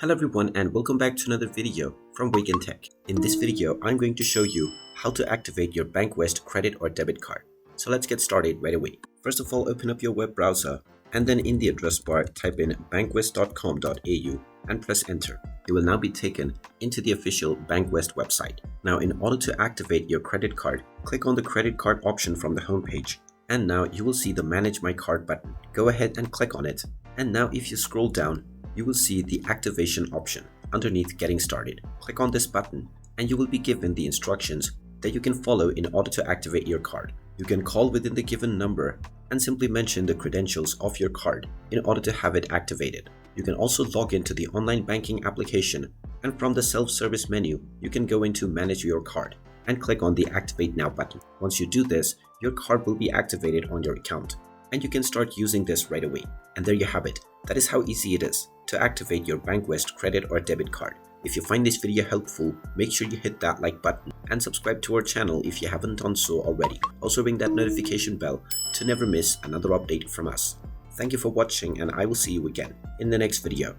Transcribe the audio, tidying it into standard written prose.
Hello everyone and welcome back to another video from Wake&Tech. In this video, I'm going to show you how to activate your Bankwest credit or debit card. So let's get started right away. First of all, open up your web browser and then in the address bar, type in bankwest.com.au and press enter. You will now be taken into the official Bankwest website. Now, in order to activate your credit card, click on the credit card option from the homepage. And now you will see the Manage My Card button. Go ahead and click on it. And now if you scroll down, you will see the activation option underneath Getting Started. Click on this button and you will be given the instructions that you can follow in order to activate your card. You can call within the given number and simply mention the credentials of your card in order to have it activated. You can also log into the online banking application, and from the self-service menu, you can go into Manage Your Card and click on the Activate Now button. Once you do this, your card will be activated on your account and you can start using this right away. And there you have it. That is how easy it is to activate your Bankwest credit or debit card. If you find this video helpful, make sure you hit that like button and subscribe to our channel if you haven't done so already. Also ring that notification bell to never miss another update from us. Thank you for watching and I will see you again in the next video.